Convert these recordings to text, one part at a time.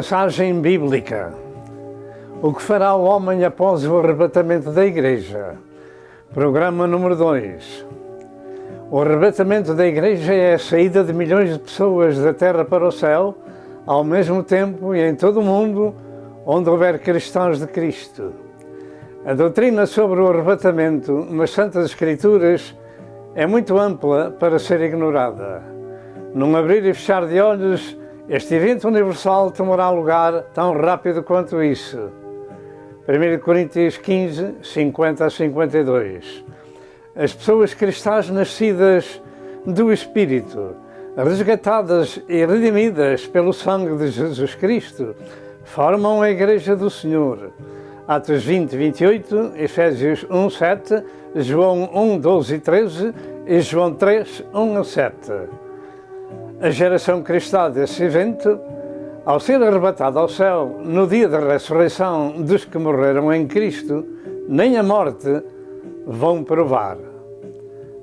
Mensagem bíblica. O que fará o homem após o arrebatamento da Igreja? Programa número 2. O arrebatamento da Igreja é a saída de milhões de pessoas da terra para o céu, ao mesmo tempo e em todo o mundo onde houver cristãos de Cristo. A doutrina sobre o arrebatamento nas Santas Escrituras é muito ampla para ser ignorada. Num abrir e fechar de olhos, este evento universal tomará lugar tão rápido quanto isso. 1 Coríntios 15, 50 a 52. As pessoas cristãs nascidas do Espírito, resgatadas e redimidas pelo sangue de Jesus Cristo, formam a Igreja do Senhor. Atos 20, 28, Efésios 1, 7, João 1, 12 e 13 e João 3, 1 a 7. A geração cristã desse evento, ao ser arrebatada ao céu no dia da ressurreição dos que morreram em Cristo, nem a morte vão provar.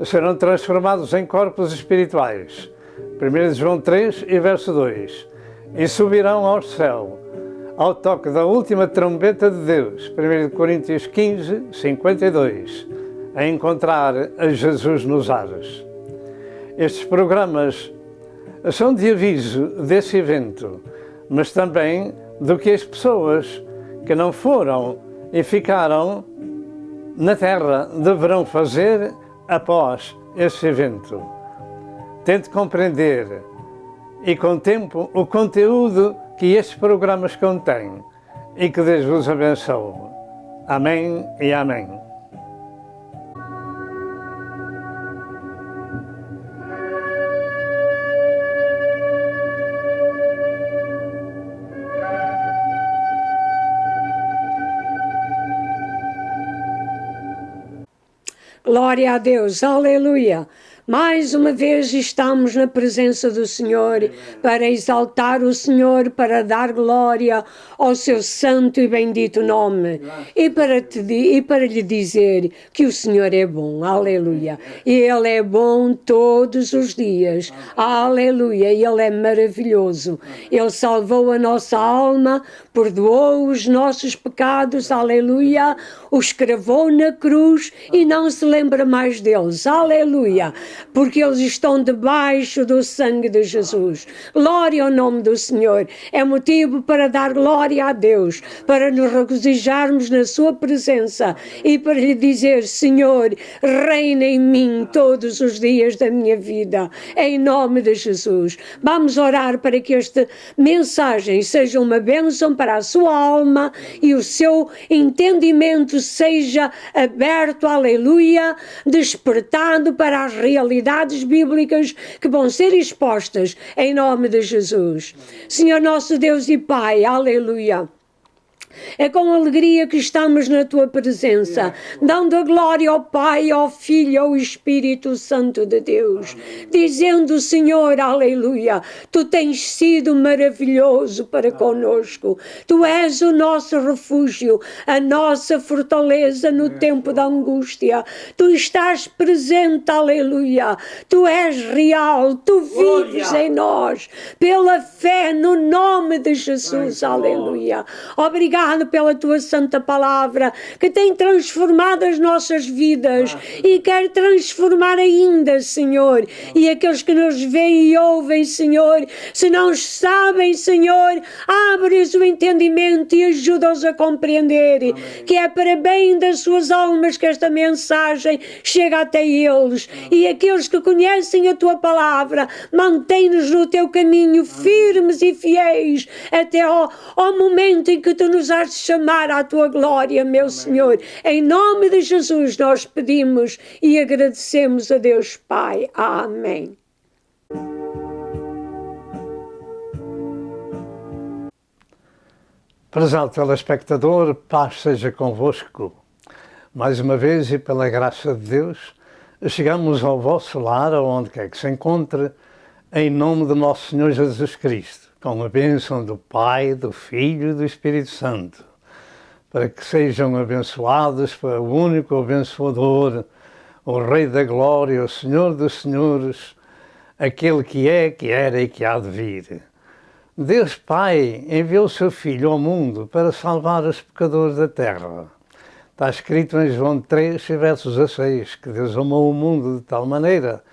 Serão transformados em corpos espirituais. 1 João 3 e verso 2. E subirão ao céu, ao toque da última trombeta de Deus. 1 Coríntios 15, 52. A encontrar a Jesus nos ares. Estes programas são de aviso desse evento, mas também do que as pessoas que não foram e ficaram na terra deverão fazer após esse evento. Tente compreender e com o tempo o conteúdo que estes programas contêm e que Deus vos abençoe. Amém e amém. Glória a Deus, aleluia! Mais uma vez estamos na presença do Senhor para exaltar o Senhor, para dar glória ao seu santo e bendito nome e para lhe dizer que o Senhor é bom, aleluia. E Ele é bom todos os dias, aleluia, e Ele é maravilhoso. Ele salvou a nossa alma, perdoou os nossos pecados, aleluia, os cravou na cruz e não se lembra mais deles, aleluia. Porque eles estão debaixo do sangue de Jesus. Glória ao nome do Senhor. É motivo para dar glória a Deus, para nos regozijarmos na sua presença e para lhe dizer: Senhor, reina em mim todos os dias da minha vida, em nome de Jesus. Vamos orar para que esta mensagem seja uma bênção para a sua alma e o seu entendimento seja aberto, aleluia, despertado para as realidades bíblicas que vão ser expostas em nome de Jesus. Senhor nosso Deus e Pai, aleluia. É com alegria que estamos na Tua presença, dando a glória ao Pai, ao Filho, ao Espírito Santo de Deus, dizendo: Senhor, aleluia, Tu tens sido maravilhoso para conosco, Tu és o nosso refúgio, a nossa fortaleza no tempo da angústia, Tu estás presente, aleluia, Tu és real, Tu vives em nós, pela fé no nome de Jesus, aleluia. Obrigado pela Tua santa palavra que tem transformado as nossas vidas e quer transformar ainda, Senhor. E aqueles que nos veem e ouvem, Senhor, se não sabem, Senhor, abre-os o entendimento e ajuda-os a compreender que é para bem das suas almas que esta mensagem chega até eles. E aqueles que conhecem a Tua palavra, mantém-nos no Teu caminho firmes e fiéis até ao momento em que Tu nos has de chamar à Tua glória, meu Senhor. Em nome de Jesus nós pedimos e agradecemos a Deus Pai. Amém. Prezado telespectador, paz seja convosco. Mais uma vez e pela graça de Deus, chegamos ao vosso lar, aonde quer que se encontre, em nome do nosso Senhor Jesus Cristo, com a bênção do Pai, do Filho e do Espírito Santo, para que sejam abençoados pelo único abençoador, o Rei da Glória, o Senhor dos Senhores, aquele que é, que era e que há de vir. Deus Pai enviou o seu Filho ao mundo para salvar os pecadores da terra. Está escrito em João 3, versos 16, que Deus amou o mundo de tal maneira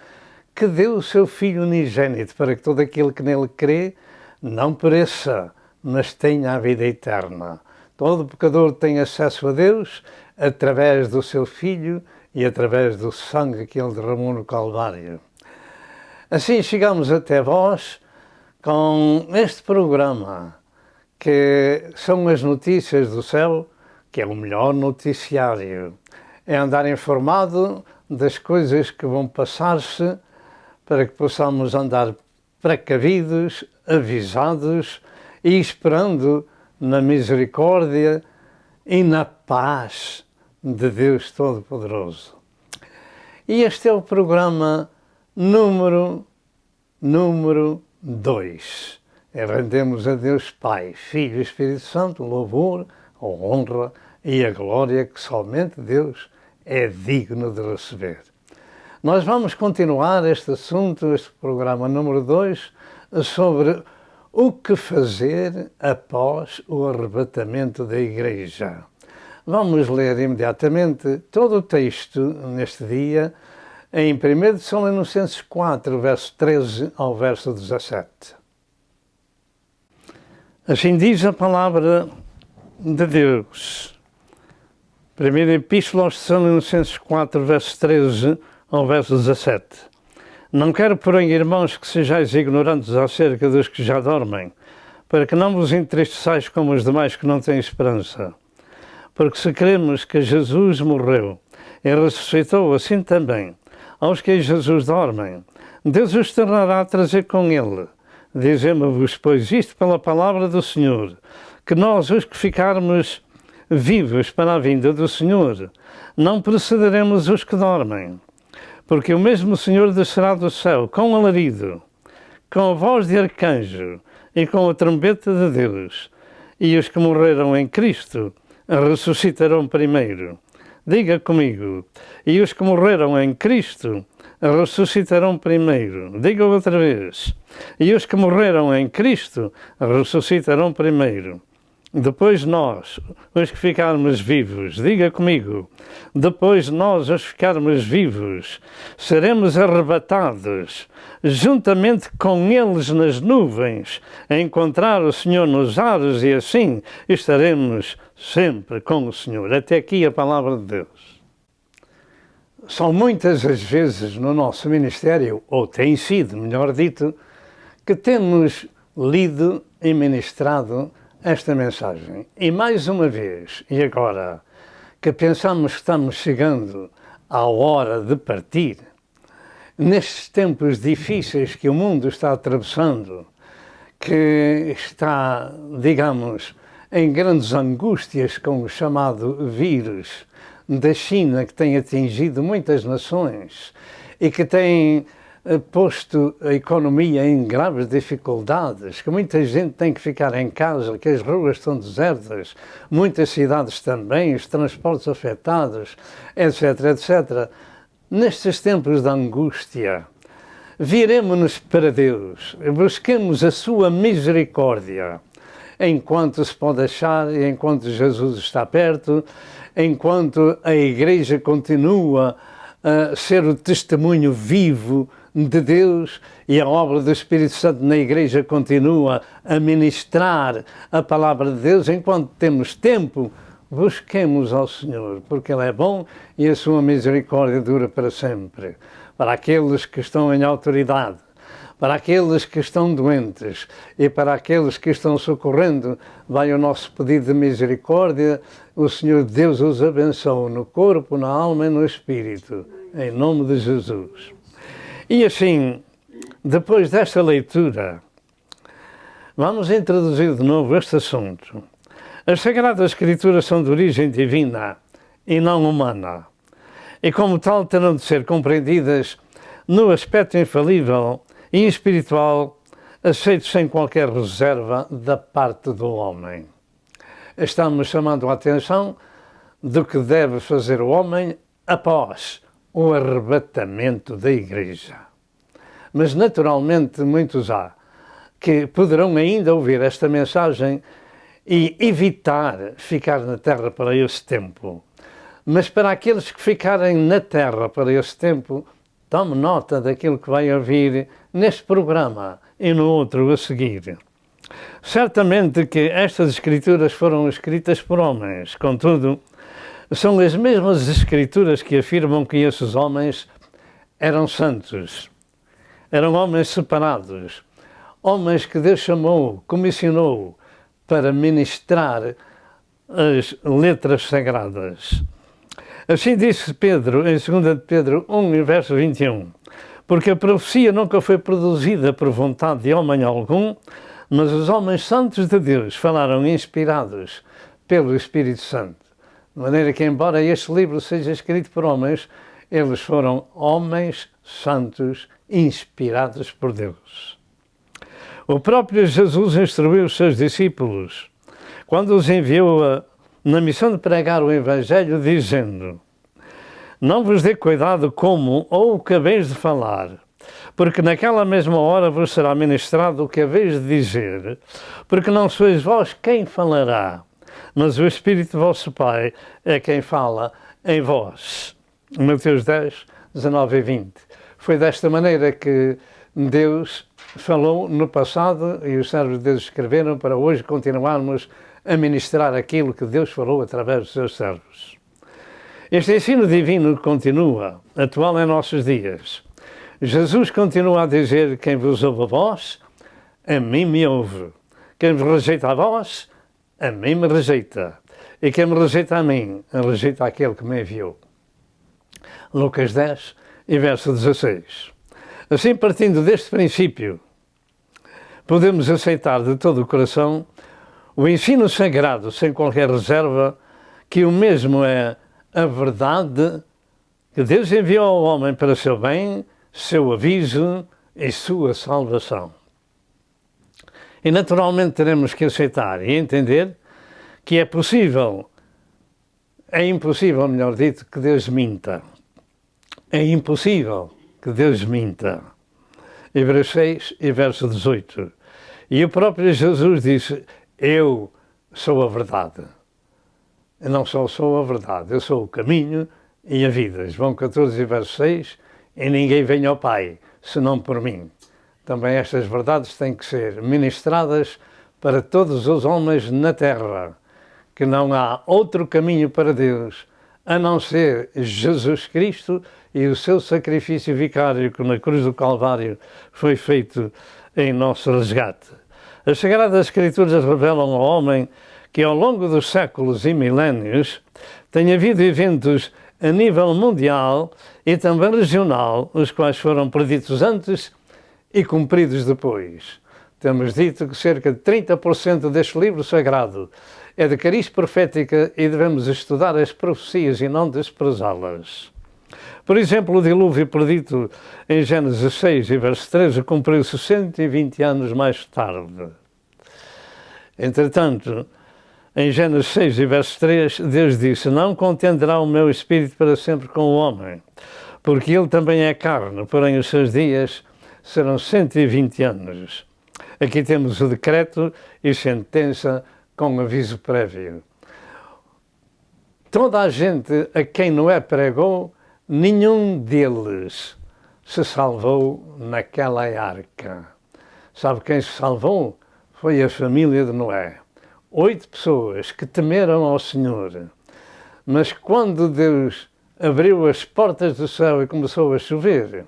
que deu o seu Filho unigênito para que todo aquele que nele crê não pereça, mas tenha a vida eterna. Todo pecador tem acesso a Deus através do seu Filho e através do sangue que ele derramou no Calvário. Assim chegamos até vós com este programa, que são as notícias do céu, que é o melhor noticiário. É andar informado das coisas que vão passar-se para que possamos andar precavidos, avisados e esperando na misericórdia e na paz de Deus Todo-Poderoso. E este é o programa número 2. Rendemos a Deus Pai, Filho e Espírito Santo o louvor, a honra e a glória que somente Deus é digno de receber. Nós vamos continuar este assunto, este programa número 2, sobre o que fazer após o arrebatamento da Igreja. Vamos ler imediatamente todo o texto neste dia, em 1 Tessalonicenses 4, verso 13 ao verso 17. Assim diz a palavra de Deus. 1 Epístola aos Tessalonicenses 4, verso 13 ao verso 17. Não quero, porém, irmãos, que sejais ignorantes acerca dos que já dormem, para que não vos entristeçais como os demais que não têm esperança. Porque se cremos que Jesus morreu e ressuscitou, assim também aos que em Jesus dormem, Deus os tornará a trazer com ele. Dizemos-vos, pois, isto pela palavra do Senhor, que nós, os que ficarmos vivos para a vinda do Senhor, não precederemos os que dormem. Porque o mesmo Senhor descerá do céu com alarido, com a voz de arcanjo e com a trombeta de Deus, e os que morreram em Cristo ressuscitarão primeiro. Diga comigo, e os que morreram em Cristo ressuscitarão primeiro. Diga outra vez, e os que morreram em Cristo ressuscitarão primeiro. Depois nós, os que ficarmos vivos, diga comigo, depois nós, os que ficarmos vivos, seremos arrebatados, juntamente com eles nas nuvens, a encontrar o Senhor nos ares e assim estaremos sempre com o Senhor. Até aqui a palavra de Deus. São muitas as vezes no nosso ministério, ou tem sido, melhor dito, que temos lido e ministrado esta mensagem. E mais uma vez, e agora que pensamos que estamos chegando à hora de partir, nestes tempos difíceis que o mundo está atravessando, que está, digamos, em grandes angústias com o chamado vírus da China, que tem atingido muitas nações e que tem posto a economia em graves dificuldades, que muita gente tem que ficar em casa, que as ruas estão desertas, muitas cidades também, os transportes afetados, etc, etc. Nestes tempos de angústia, viremo-nos para Deus, busquemos a sua misericórdia, enquanto se pode achar e enquanto Jesus está perto, enquanto a Igreja continua a ser o testemunho vivo de Deus e a obra do Espírito Santo na Igreja continua a ministrar a palavra de Deus. Enquanto temos tempo, busquemos ao Senhor, porque Ele é bom e a sua misericórdia dura para sempre. Para aqueles que estão em autoridade, para aqueles que estão doentes e para aqueles que estão socorrendo, vai o nosso pedido de misericórdia. O Senhor Deus os abençoe no corpo, na alma e no espírito, em nome de Jesus. E assim, depois desta leitura, vamos introduzir de novo este assunto. As Sagradas Escrituras são de origem divina e não humana, e como tal terão de ser compreendidas no aspecto infalível e espiritual, aceito sem qualquer reserva da parte do homem. Estamos chamando a atenção do que deve fazer o homem após o arrebatamento da Igreja. Mas naturalmente muitos há que poderão ainda ouvir esta mensagem e evitar ficar na terra para esse tempo. Mas para aqueles que ficarem na terra para esse tempo, tome nota daquilo que vai ouvir neste programa e no outro a seguir. Certamente que estas escrituras foram escritas por homens, contudo, são as mesmas escrituras que afirmam que esses homens eram santos, eram homens separados, homens que Deus chamou, comissionou para ministrar as letras sagradas. Assim disse Pedro, em 2 Pedro 1, verso 21, porque a profecia nunca foi produzida por vontade de homem algum, mas os homens santos de Deus falaram inspirados pelo Espírito Santo. De maneira que, embora este livro seja escrito por homens, eles foram homens santos inspirados por Deus. O próprio Jesus instruiu os seus discípulos quando os enviou na missão de pregar o Evangelho, dizendo: não vos dê cuidado como ou o que haveis de falar, porque naquela mesma hora vos será ministrado o que haveis de dizer, porque não sois vós quem falará, mas o Espírito de vosso Pai é quem fala em vós. Mateus 10, 19 e 20. Foi desta maneira que Deus falou no passado e os servos de Deus escreveram para hoje continuarmos a ministrar aquilo que Deus falou através dos seus servos. Este ensino divino continua, atual em nossos dias. Jesus continua a dizer: quem vos ouve a vós, a mim me ouve. Quem vos rejeita a vós, a mim me rejeita. E quem me rejeita a mim, rejeita aquele que me enviou. Lucas 10 e verso 16. Assim, partindo deste princípio, podemos aceitar de todo o coração o ensino sagrado, sem qualquer reserva, que o mesmo é a verdade que Deus enviou ao homem para seu bem, seu aviso e sua salvação. E naturalmente teremos que aceitar e entender que é impossível, melhor dito, que Deus minta. É impossível que Deus minta. Hebreus 6 e verso 18. E o próprio Jesus disse: eu sou a verdade. Eu não só sou a verdade, eu sou o caminho e a vida. João 14 verso 6. E ninguém vem ao Pai, senão por mim. Também estas verdades têm que ser ministradas para todos os homens na terra, que não há outro caminho para Deus, a não ser Jesus Cristo e o seu sacrifício vicário que na cruz do Calvário foi feito em nosso resgate. As Sagradas Escrituras revelam ao homem que ao longo dos séculos e milénios tem havido eventos a nível mundial e também regional, os quais foram preditos antes e cumpridos depois. Temos dito que cerca de 30% deste livro sagrado é de cariz profética e devemos estudar as profecias e não desprezá-las. Por exemplo, o dilúvio predito em Gênesis 6 e verso 13 cumpriu-se 120 anos mais tarde. Entretanto, em Gênesis 6 e verso 3, Deus disse: não contenderá o meu espírito para sempre com o homem, porque ele também é carne, porém os seus dias serão 120 anos. Aqui temos o decreto e sentença com aviso prévio. Toda a gente a quem Noé pregou, nenhum deles se salvou naquela arca. Sabe quem se salvou? Foi a família de Noé. 8 pessoas que temeram ao Senhor. Mas quando Deus abriu as portas do céu e começou a chover,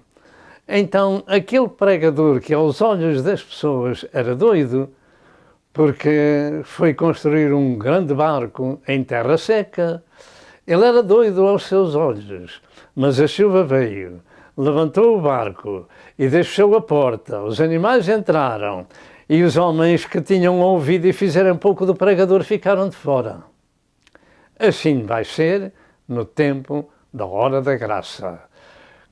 então aquele pregador que aos olhos das pessoas era doido, porque foi construir um grande barco em terra seca, ele era doido aos seus olhos, mas a chuva veio, levantou o barco e deixou a porta, os animais entraram e os homens que tinham ouvido e fizeram pouco do pregador ficaram de fora. Assim vai ser no tempo da hora da graça.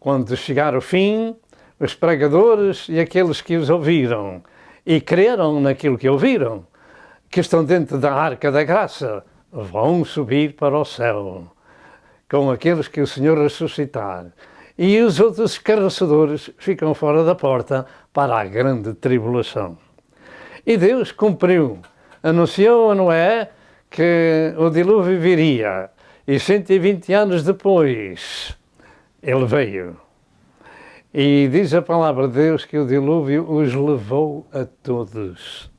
Quando chegar o fim, os pregadores e aqueles que os ouviram e creram naquilo que ouviram, que estão dentro da arca da graça, vão subir para o céu, com aqueles que o Senhor ressuscitar. E os outros escarnecedores ficam fora da porta para a grande tribulação. E Deus cumpriu, anunciou a Noé que o dilúvio viria, e 120 anos depois ele veio. E diz a palavra de Deus que o dilúvio os levou a todos.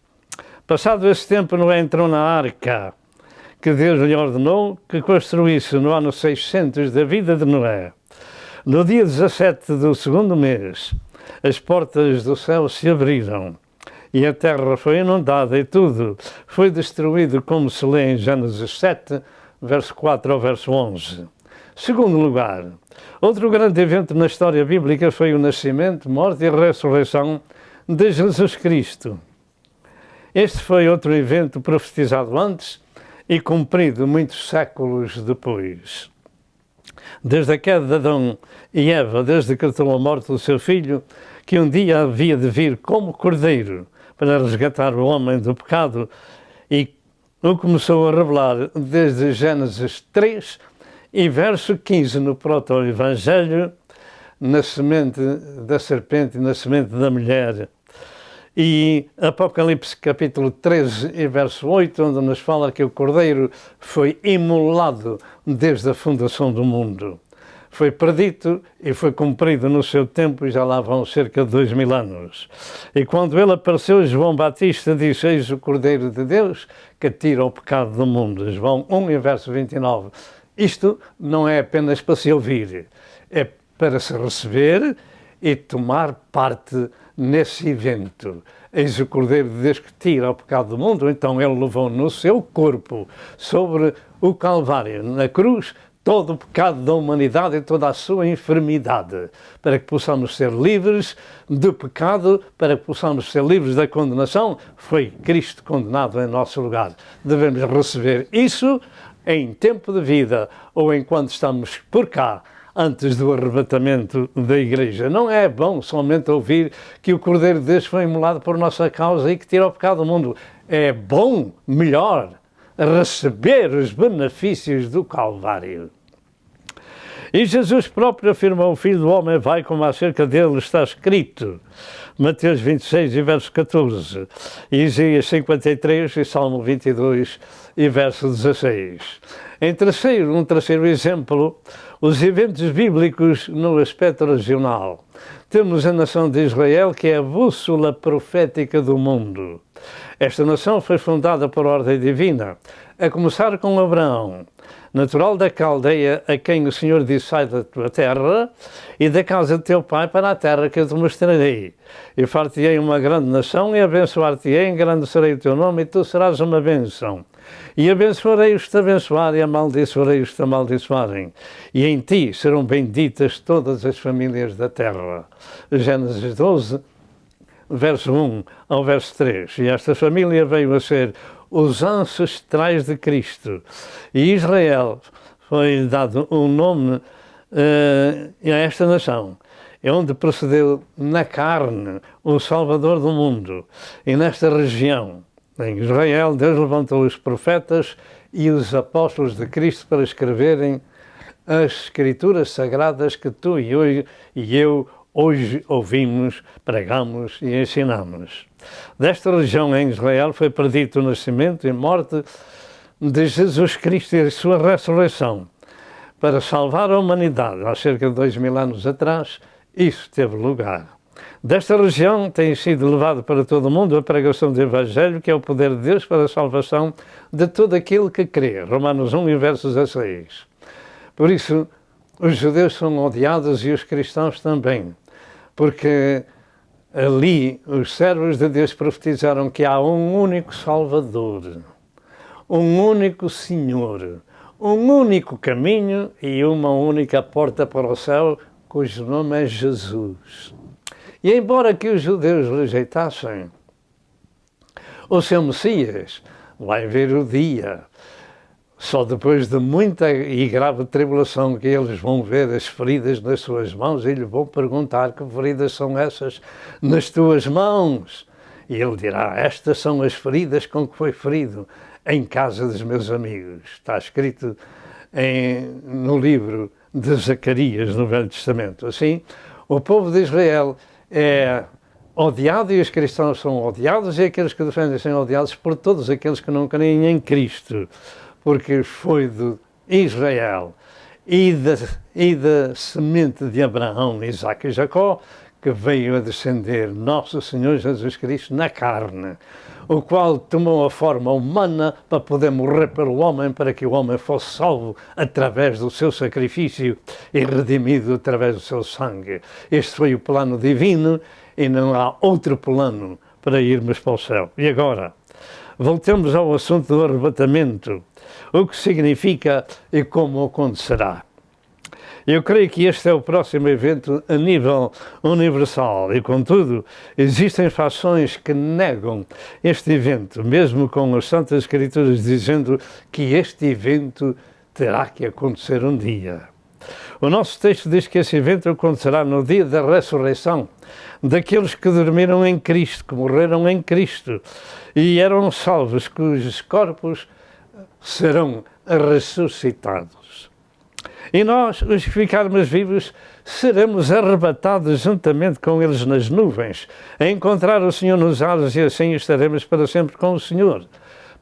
Passado esse tempo, Noé entrou na arca, que Deus lhe ordenou que construísse no ano 600 da vida de Noé. No dia 17 do segundo mês, as portas do céu se abriram e a terra foi inundada e tudo foi destruído, como se lê em Gênesis 7, verso 4 ao verso 11. Segundo lugar, outro grande evento na história bíblica foi o nascimento, morte e ressurreição de Jesus Cristo. Este foi outro evento profetizado antes e cumprido muitos séculos depois. Desde a queda de Adão e Eva, Deus decretou a morte do seu filho, que um dia havia de vir como cordeiro para resgatar o homem do pecado, e o começou a revelar desde Gênesis 3 e verso 15 no proto-evangelho, na semente da serpente e na semente da mulher. E Apocalipse capítulo 13 e verso 8, onde nos fala que o Cordeiro foi imolado desde a fundação do mundo. Foi predito e foi cumprido no seu tempo, e já lá vão cerca de 2000 anos. E quando ele apareceu, João Batista disse: eis o Cordeiro de Deus que tira o pecado do mundo. João 1 e verso 29. Isto não é apenas para se ouvir, é para se receber e tomar parte nesse evento. Eis o Cordeiro de Deus que tira o pecado do mundo. Então ele levou no seu corpo, sobre o Calvário, na cruz, todo o pecado da humanidade e toda a sua enfermidade, para que possamos ser livres do pecado, para que possamos ser livres da condenação. Foi Cristo condenado em nosso lugar. Devemos receber isso em tempo de vida ou enquanto estamos por cá, antes do arrebatamento da Igreja. Não é bom somente ouvir que o Cordeiro de Deus foi imolado por nossa causa e que tira o pecado do mundo. É bom, melhor, receber os benefícios do Calvário. E Jesus próprio afirmou: o Filho do Homem vai como acerca dele está escrito. Mateus 26 e verso 14, Isaías 53 e Salmo 22 e verso 16. Um terceiro exemplo, os eventos bíblicos no aspecto regional. Temos a nação de Israel, que é a bússola profética do mundo. Esta nação foi fundada por ordem divina, a começar com Abraão, natural da Caldeia, a quem o Senhor disse: sai da tua terra e da casa de teu pai para a terra que eu te mostrarei. E far-te-ei uma grande nação e abençoar-te-ei, engrandecerei o teu nome e tu serás uma bênção. E abençoarei os que te abençoarem e amaldiçoarei os que te amaldiçoarem. E em ti serão benditas todas as famílias da terra. Gênesis 12, verso 1 ao verso 3. E esta família veio a ser os ancestrais de Cristo. E Israel foi dado um nome a esta nação. É onde procedeu na carne o Salvador do mundo. E nesta região, em Israel, Deus levantou os profetas e os apóstolos de Cristo para escreverem as escrituras sagradas que tu e eu hoje ouvimos, pregamos e ensinamos. Desta região em Israel foi predito o nascimento e morte de Jesus Cristo e a sua ressurreição. Para salvar a humanidade, há cerca de 2000 anos atrás, isso teve lugar. Desta região tem sido levado para todo o mundo a pregação do Evangelho, que é o poder de Deus para a salvação de todo aquele que crê. Romanos 1 e verso 16. Por isso, os judeus são odiados e os cristãos também, porque ali os servos de Deus profetizaram que há um único Salvador, um único Senhor, um único caminho e uma única porta para o céu, cujo nome é Jesus. E embora que os judeus rejeitassem o seu Messias, vai ver o dia, só depois de muita e grave tribulação, que eles vão ver as feridas nas suas mãos e lhe vão perguntar: que feridas são essas nas tuas mãos? E ele dirá: estas são as feridas com que foi ferido em casa dos meus amigos. Está escrito no livro de Zacarias, no Velho Testamento. Assim, o povo de Israel é odiado e os cristãos são odiados e aqueles que defendem são odiados por todos aqueles que não creem em Cristo, porque foi de Israel e da semente de Abraão, Isaque e Jacó que veio a descender nosso Senhor Jesus Cristo na carne, o qual tomou a forma humana para poder morrer pelo homem, para que o homem fosse salvo através do seu sacrifício e redimido através do seu sangue. Este foi o plano divino e não há outro plano para irmos para o céu. E agora, voltemos ao assunto do arrebatamento, o que significa e como acontecerá. Eu creio que este é o próximo evento a nível universal e, contudo, existem fações que negam este evento, mesmo com as Santas Escrituras dizendo que este evento terá que acontecer um dia. O nosso texto diz que esse evento acontecerá no dia da ressurreição daqueles que dormiram em Cristo, que morreram em Cristo e eram salvos, cujos corpos serão ressuscitados. E nós, os que ficarmos vivos, seremos arrebatados juntamente com eles nas nuvens, a encontrar o Senhor nos ares e assim estaremos para sempre com o Senhor.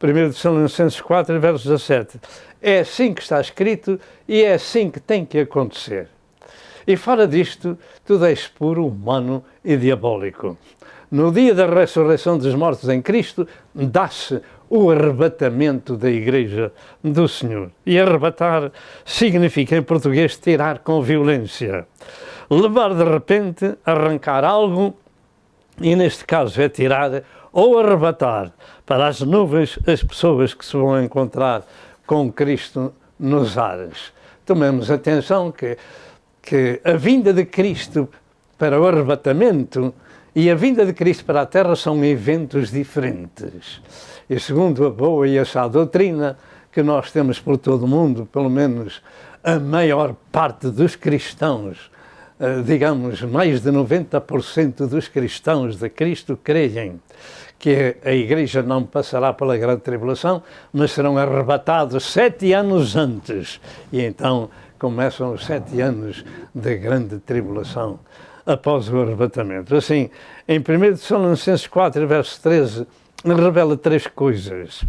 1 Tessalonicenses 4, verso 17. É assim que está escrito e é assim que tem que acontecer. E fora disto, tudo é espuro, humano e diabólico. No dia da ressurreição dos mortos em Cristo, dá-se o arrebatamento da Igreja do Senhor. E arrebatar significa, em português, tirar com violência. Levar de repente, arrancar algo, e neste caso é tirar ou arrebatar para as nuvens as pessoas que se vão encontrar com Cristo nos ares. Tomemos atenção que a vinda de Cristo para o arrebatamento e a vinda de Cristo para a Terra são eventos diferentes. E segundo a boa e a sã doutrina que nós temos por todo o mundo, pelo menos a maior parte dos cristãos, digamos, mais de 90% dos cristãos de Cristo creem que a Igreja não passará pela grande tribulação, mas serão arrebatados 7 anos antes. E então começam os 7 anos da grande tribulação após o arrebatamento. Assim, em 1 Tessalonicenses 4, verso 13, revela 3 coisas.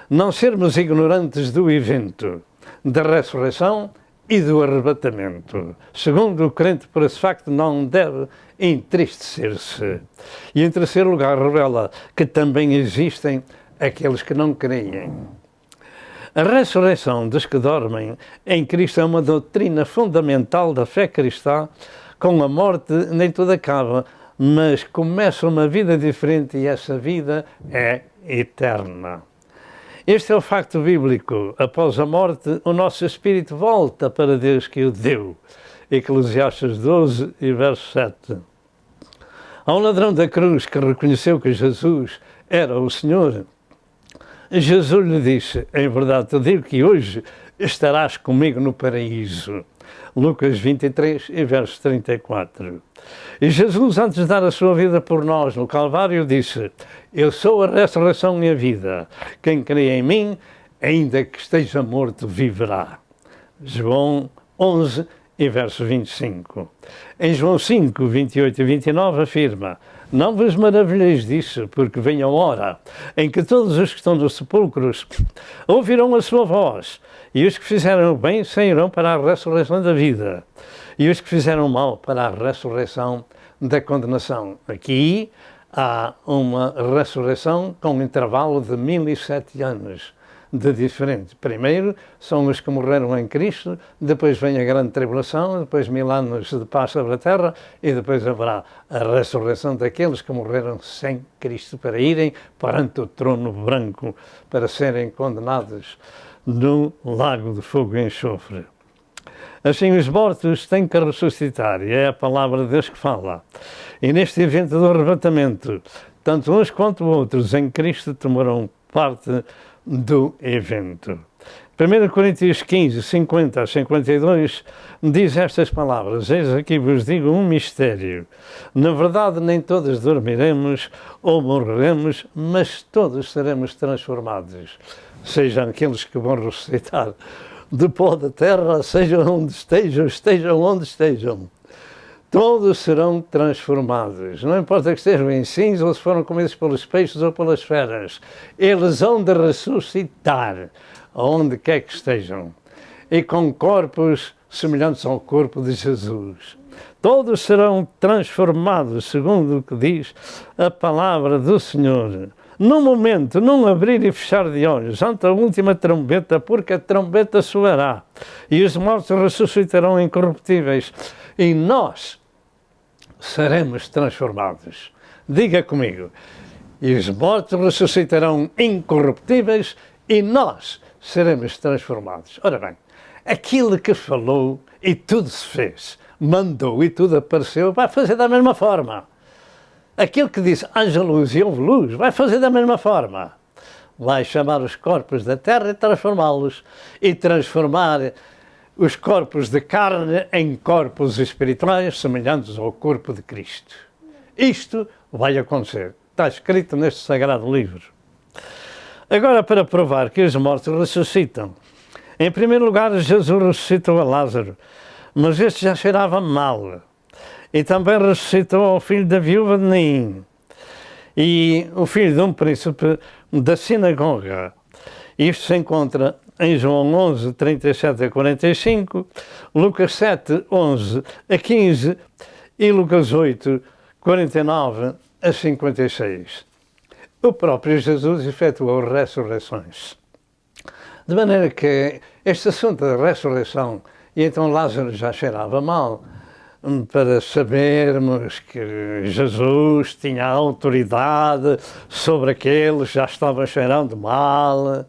Não sermos ignorantes do evento da ressurreição e do arrebatamento. Segundo, o crente, por esse facto, não deve entristecer-se. E, em terceiro lugar, revela que também existem aqueles que não creem. A ressurreição dos que dormem em Cristo é uma doutrina fundamental da fé cristã. Com a morte nem tudo acaba, mas começa uma vida diferente e essa vida é eterna. Este é o facto bíblico. Após a morte, o nosso espírito volta para Deus que o deu. Eclesiastes 12 e verso 7. Ao ladrão da cruz que reconheceu que Jesus era o Senhor, Jesus lhe disse: em verdade te digo que hoje estarás comigo no paraíso. Lucas 23 e verso 34. E Jesus, antes de dar a sua vida por nós no Calvário, disse: eu sou a ressurreição e a vida. Quem crê em mim, ainda que esteja morto, viverá. João 11 e verso 25. Em João 5, 28 e 29 afirma: não vos maravilheis disso, porque vem a hora em que todos os que estão nos sepulcros ouvirão a sua voz, e os que fizeram o bem sairão para a ressurreição da vida, e os que fizeram o mal para a ressurreição da condenação. Aqui há uma ressurreição com um intervalo de 1007 anos de diferente. Primeiro são os que morreram em Cristo, depois vem a grande tribulação, depois 1000 anos de paz sobre a terra e depois haverá a ressurreição daqueles que morreram sem Cristo para irem perante o trono branco para serem condenados no lago de fogo e enxofre. Assim, os mortos têm que ressuscitar, e é a palavra de Deus que fala. E neste evento do arrebatamento, tanto uns quanto outros em Cristo tomarão parte do evento. 1 Coríntios 15, 50 a 52, diz estas palavras: eis aqui vos digo um mistério. Na verdade, nem todos dormiremos ou morreremos, mas todos seremos transformados. Sejam aqueles que vão ressuscitar do pó da terra, sejam onde estejam, estejam onde estejam. todos serão transformados. Não importa que estejam em cinza ou se foram comidos pelos peixes ou pelas feras. Eles hão de ressuscitar, aonde quer que estejam, e com corpos semelhantes ao corpo de Jesus. Todos serão transformados, segundo o que diz a palavra do Senhor. Num momento, num abrir e fechar de olhos, ante a última trombeta, porque a trombeta soará, e os mortos ressuscitarão incorruptíveis, e nós seremos transformados. Diga comigo, e os mortos ressuscitarão incorruptíveis, e nós seremos transformados. Ora bem, aquilo que falou e tudo se fez, mandou e tudo apareceu, vai fazer da mesma forma. Aquilo que disse haja luz e houve luz, vai fazer da mesma forma. Vai chamar os corpos da terra e transformá-los, e transformar os corpos de carne em corpos espirituais semelhantes ao corpo de Cristo. Isto vai acontecer. Está escrito neste sagrado livro. Agora, para provar que os mortos ressuscitam. Em primeiro lugar, Jesus ressuscitou a Lázaro, mas este já cheirava mal. E também ressuscitou ao filho da viúva de Naim e o filho de um príncipe da sinagoga. Isto se encontra em João 11, 37 a 45, Lucas 7, 11 a 15 e Lucas 8, 49 a 56. O próprio Jesus efetuou ressurreições. De maneira que este assunto da ressurreição, e então Lázaro já cheirava mal, para sabermos que Jesus tinha autoridade sobre aqueles que já estavam cheirando mal,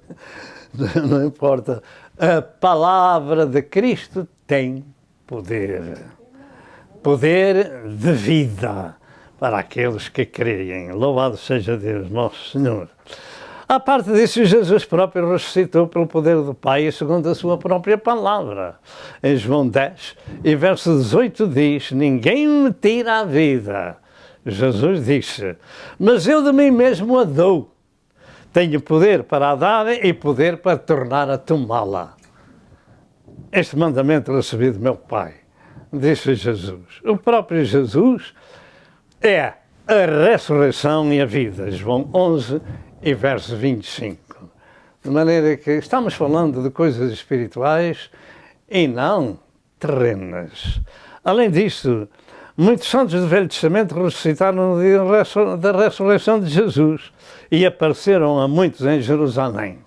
não importa. A palavra de Cristo tem poder. Poder de vida para aqueles que creem. Louvado seja Deus, nosso Senhor. À parte disso, Jesus próprio ressuscitou pelo poder do Pai, segundo a sua própria palavra. Em João 10, e verso 18 diz, ninguém me tira a vida. Jesus disse, mas eu de mim mesmo a dou. Tenho poder para a dar e poder para tornar a tomá-la. Este mandamento recebi do meu Pai, disse Jesus. O próprio Jesus é a ressurreição e a vida. João 11, e verso 25. De maneira que estamos falando de coisas espirituais e não terrenas. Além disso, muitos santos do Velho Testamento ressuscitaram no dia da ressurreição de Jesus e apareceram a muitos em Jerusalém.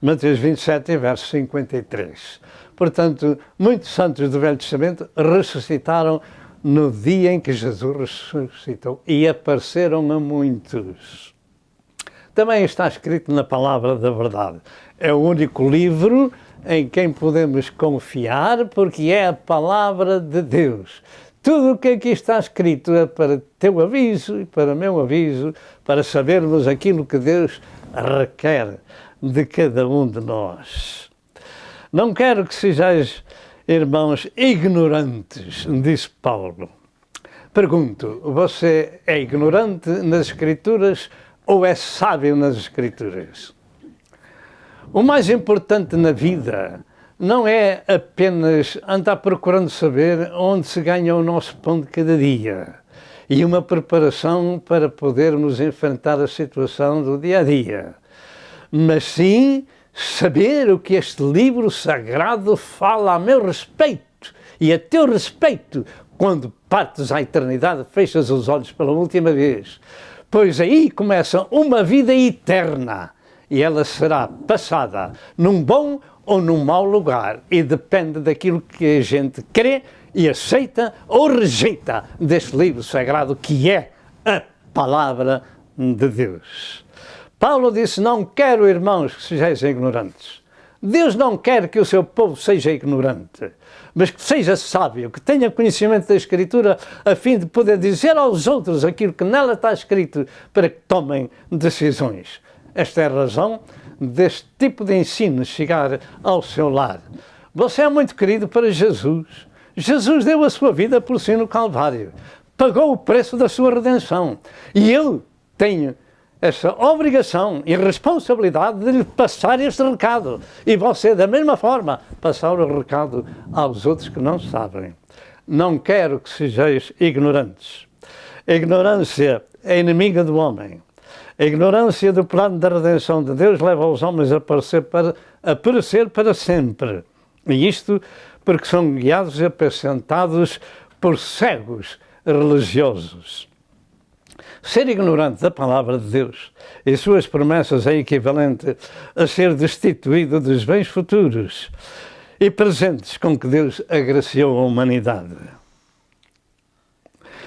Mateus 27, verso 53. Portanto, muitos santos do Velho Testamento ressuscitaram no dia em que Jesus ressuscitou e apareceram a muitos. Também está escrito na Palavra da Verdade. É o único livro em quem podemos confiar, porque é a Palavra de Deus. Tudo o que aqui está escrito é para teu aviso e para meu aviso, para sabermos aquilo que Deus requer de cada um de nós. Não quero que sejais, irmãos, ignorantes, disse Paulo. Pergunto, você é ignorante nas Escrituras ou é sábio nas Escrituras? O mais importante na vida não é apenas andar procurando saber onde se ganha o nosso pão de cada dia e uma preparação para podermos enfrentar a situação do dia a dia, mas sim saber o que este livro sagrado fala a meu respeito e a teu respeito quando partes à eternidade, fechas os olhos pela última vez. Pois aí começa uma vida eterna e ela será passada num bom ou num mau lugar e depende daquilo que a gente crê e aceita ou rejeita deste livro sagrado que é a Palavra de Deus. Paulo disse, não quero, irmãos, que sejais ignorantes. Deus não quer que o seu povo seja ignorante, mas que seja sábio, que tenha conhecimento da Escritura, a fim de poder dizer aos outros aquilo que nela está escrito, para que tomem decisões. Esta é a razão deste tipo de ensino chegar ao seu lar. Você é muito querido para Jesus. Jesus deu a sua vida por si no Calvário, pagou o preço da sua redenção, e eu tenho essa obrigação e responsabilidade de lhe passar este recado. E você, da mesma forma, passar o recado aos outros que não sabem. não quero que sejais ignorantes. A ignorância é inimiga do homem. A ignorância do plano da redenção de Deus leva os homens a perecer para sempre. E isto porque são guiados e apacentados por cegos religiosos. Ser ignorante da palavra de Deus e suas promessas é equivalente a ser destituído dos bens futuros e presentes com que Deus agraciou a humanidade.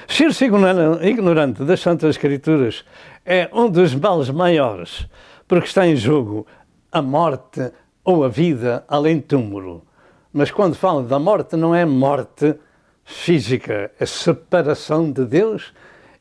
Ser-se ignorante das Santas Escrituras é um dos males maiores, porque está em jogo a morte ou a vida além do túmulo. Mas quando falo da morte, não é morte física, é separação de Deus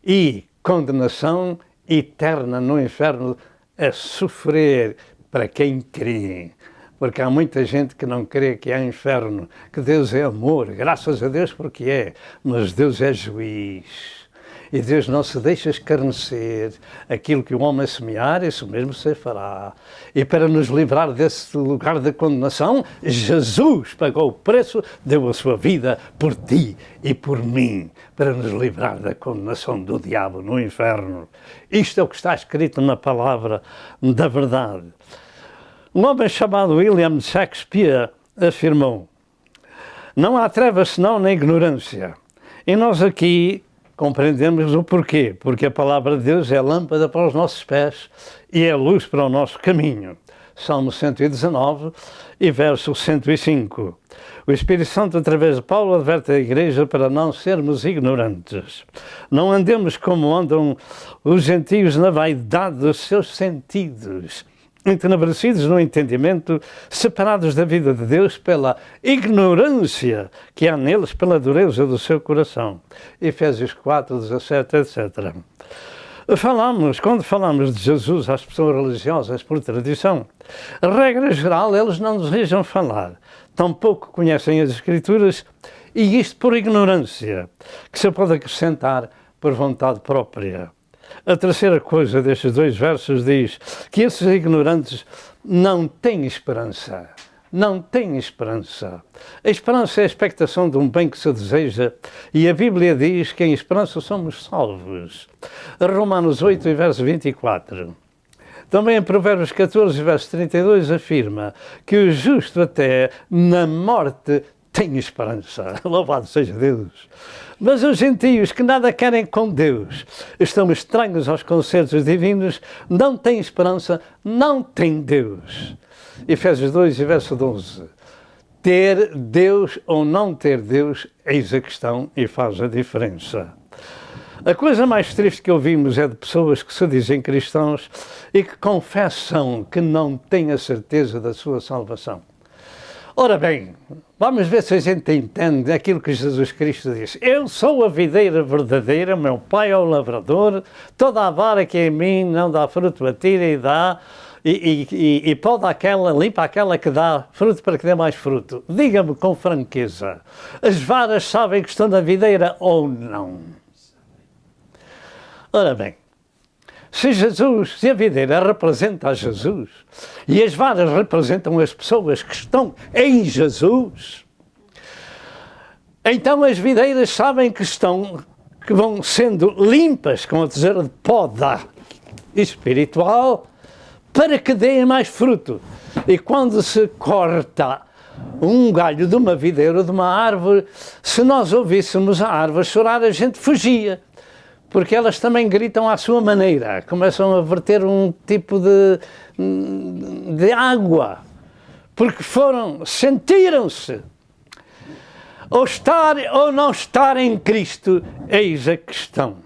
e condenação eterna no inferno, a sofrer para quem crê. Porque há muita gente que não crê que há inferno, que Deus é amor, graças a Deus porque é, mas Deus é juiz. E Deus não se deixa escarnecer. Aquilo que o homem semear, isso mesmo se fará. E para nos livrar desse lugar de condenação, Jesus pagou o preço, deu a sua vida por ti e por mim, para nos livrar da condenação do diabo no inferno. Isto é o que está escrito na palavra da verdade. Um homem chamado William Shakespeare afirmou: não há trevas senão na ignorância. E nós aqui compreendemos o porquê. Porque a palavra de Deus é lâmpada para os nossos pés e é luz para o nosso caminho. Salmo 119 e verso 105. O Espírito Santo, através de Paulo, adverte a Igreja para não sermos ignorantes. Não andemos como andam os gentios na vaidade dos seus sentidos, entenebrecidos no entendimento, separados da vida de Deus pela ignorância que há neles, pela dureza do seu coração. Efésios 4, 17, etc. Quando falamos de Jesus às pessoas religiosas por tradição, regra geral, eles não desejam falar, tampouco conhecem as Escrituras, e isto por ignorância, que se pode acrescentar por vontade própria. A terceira coisa destes dois versos diz que esses ignorantes não têm esperança. Não têm esperança. A esperança é a expectação de um bem que se deseja, e a Bíblia diz que em esperança somos salvos. Romanos 8, verso 24. Também em Provérbios 14, verso 32, afirma que o justo até na morte tem esperança. Louvado seja Deus. Mas os gentios que nada querem com Deus, estão estranhos aos concertos divinos, não têm esperança, não têm Deus. Efésios 2, verso 12. Ter Deus ou não ter Deus, eis a questão e faz a diferença. A coisa mais triste que ouvimos é de pessoas que se dizem cristãos e que confessam que não têm a certeza da sua salvação. Ora bem, vamos ver se a gente entende aquilo que Jesus Cristo disse. Eu sou a videira verdadeira, meu pai é o lavrador, toda a vara que em mim não dá fruto, atira e dá, e poda aquela, limpa aquela que dá fruto para que dê mais fruto. Diga-me com franqueza, as varas sabem que estão na videira ou não? Ora bem, se a videira representa a Jesus e as varas representam as pessoas que estão em Jesus, então as videiras sabem que vão sendo limpas com a tesoura de poda espiritual para que deem mais fruto. E quando se corta um galho de uma videira ou de uma árvore, se nós ouvíssemos a árvore chorar, a gente fugia. Porque elas também gritam à sua maneira, começam a verter um tipo de água, porque sentiram-se. Ou estar ou não estar em Cristo, eis a questão.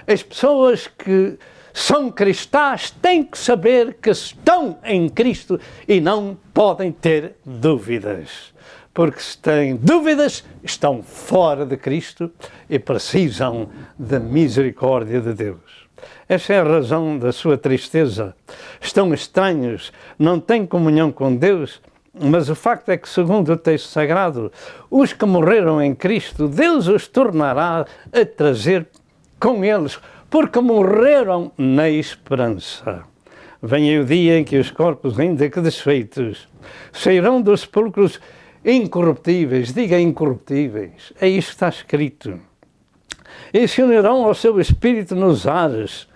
As pessoas que são cristãs têm que saber que estão em Cristo e não podem ter dúvidas. Porque se têm dúvidas, estão fora de Cristo e precisam da misericórdia de Deus. Essa é a razão da sua tristeza. Estão estranhos, não têm comunhão com Deus, mas o facto é que, segundo o texto sagrado, os que morreram em Cristo, Deus os tornará a trazer com eles, porque morreram na esperança. Vem aí o dia em que os corpos, ainda que desfeitos, sairão dos sepulcros incorruptíveis, diga incorruptíveis, é isto que está escrito. E se unirão ao seu espírito nos ares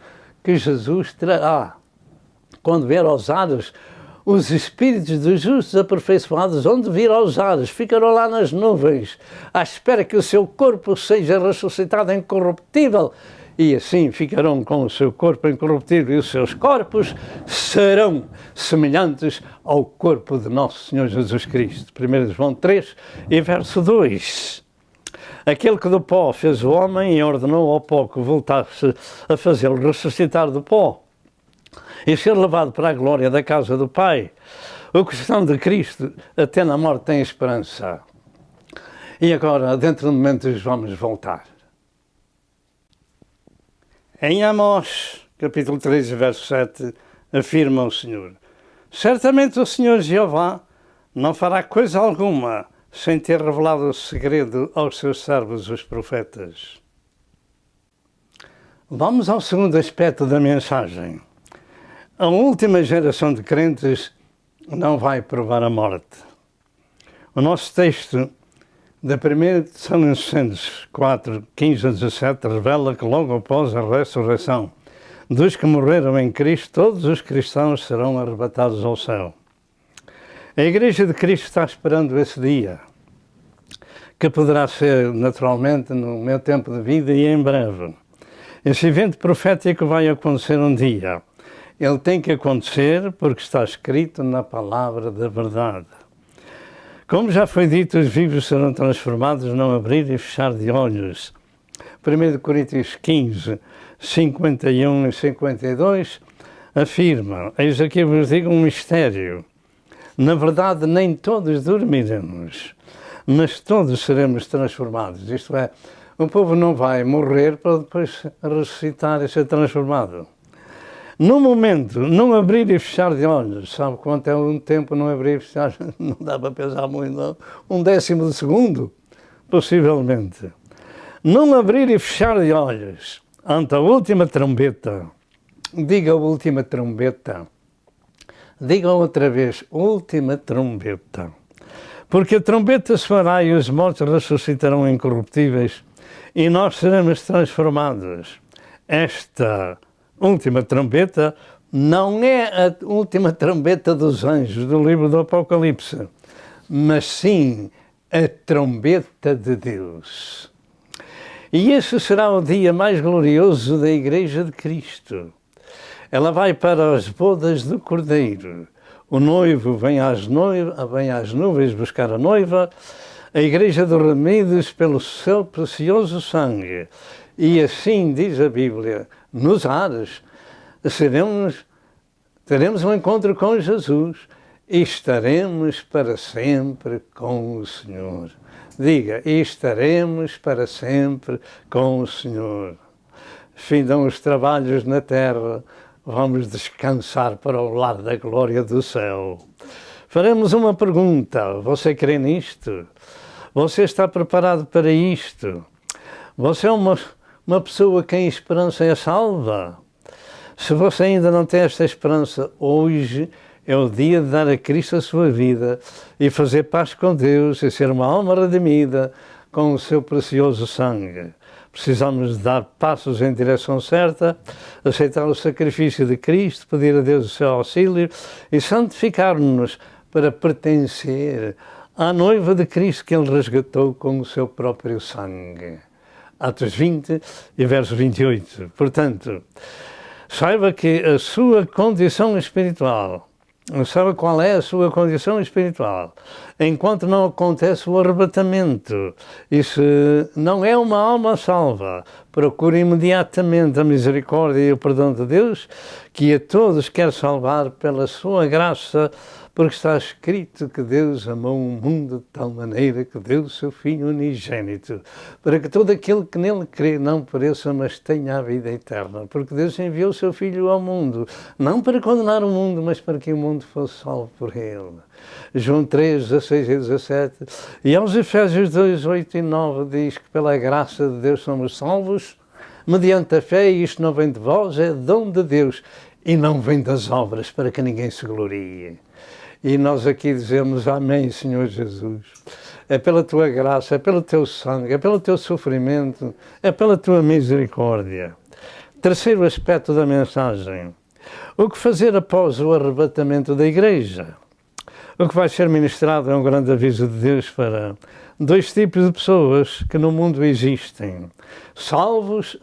que Jesus trará. Quando vier aos ares, os espíritos dos justos aperfeiçoados, onde vir aos ares, ficarão lá nas nuvens, à espera que o seu corpo seja ressuscitado incorruptível, e assim ficarão com o seu corpo incorruptível, e os seus corpos serão semelhantes ao corpo de nosso Senhor Jesus Cristo. 1 João 3 e verso 2. Aquele que do pó fez o homem e ordenou ao pó que voltasse a fazê-lo ressuscitar do pó e ser levado para a glória da casa do Pai. O cristão de Cristo até na morte tem esperança. E agora, dentro de momentos, vamos voltar. Em Amós, capítulo 3, verso 7, afirma o Senhor: certamente o Senhor Jeová não fará coisa alguma sem ter revelado o segredo aos seus servos, os profetas. Vamos ao segundo aspecto da mensagem. A última geração de crentes não vai provar a morte. O nosso texto da 1 Tessalonicenses 4, 15 a 17 revela que logo após a ressurreição dos que morreram em Cristo, todos os cristãos serão arrebatados ao céu. A Igreja de Cristo está esperando esse dia, que poderá ser naturalmente no meu tempo de vida e em breve. Esse evento profético vai acontecer um dia. Ele tem que acontecer porque está escrito na palavra da verdade. Como já foi dito, os vivos serão transformados num abrir e fechar de olhos. 1 Coríntios 15, 51 e 52 afirma: eis aqui vos digo um mistério. Na verdade, nem todos dormiremos, mas todos seremos transformados. Isto é, o povo não vai morrer para depois ressuscitar e ser transformado. No momento, num abrir e fechar de olhos, sabe quanto é um tempo num abrir e fechar? Não dá para pensar muito, não. 1/10 de segundo, possivelmente. Num abrir e fechar de olhos, ante a última trombeta, diga a última trombeta, diga outra vez, última trombeta, porque a trombeta soará e os mortos ressuscitarão incorruptíveis e nós seremos transformados. Esta última trombeta não é a última trombeta dos anjos do livro do Apocalipse, mas sim a trombeta de Deus. E esse será o dia mais glorioso da Igreja de Cristo. Ela vai para as bodas do Cordeiro. O noivo vem às nuvens buscar a noiva, a Igreja dos remidos pelo seu precioso sangue. E assim diz a Bíblia, nos ares, teremos um encontro com Jesus e estaremos para sempre com o Senhor. Diga, e estaremos para sempre com o Senhor. Findam os trabalhos na terra, vamos descansar para o lar da glória do céu. Faremos uma pergunta, você crê nisto? Você está preparado para isto? Você é uma pessoa que em esperança é salva? Se você ainda não tem esta esperança, hoje é o dia de dar a Cristo a sua vida e fazer paz com Deus e ser uma alma redimida com o seu precioso sangue. Precisamos dar passos em direção certa, aceitar o sacrifício de Cristo, pedir a Deus o seu auxílio e santificar-nos para pertencer à noiva de Cristo que Ele resgatou com o seu próprio sangue. Atos 20 e verso 28. Portanto, saiba que a sua condição espiritual, sabe qual é a sua condição espiritual, enquanto não acontece o arrebatamento. E se não é uma alma salva, procure imediatamente a misericórdia e o perdão de Deus, que a todos quer salvar pela sua graça, porque está escrito que Deus amou o mundo de tal maneira que deu o seu Filho unigênito, para que todo aquele que nele crê não pereça, mas tenha a vida eterna. Porque Deus enviou o seu Filho ao mundo, não para condenar o mundo, mas para que o mundo fosse salvo por ele. João 3, 16 e 17. E aos Efésios 2, 8 e 9 diz que pela graça de Deus somos salvos, mediante a fé, e isto não vem de vós, é dom de Deus, e não vem das obras, para que ninguém se glorie. E nós aqui dizemos amém, Senhor Jesus. É pela tua graça, é pelo teu sangue, é pelo teu sofrimento, é pela tua misericórdia. Terceiro aspecto da mensagem. O que fazer após o arrebatamento da igreja? O que vai ser ministrado é um grande aviso de Deus para dois tipos de pessoas que no mundo existem. Salvos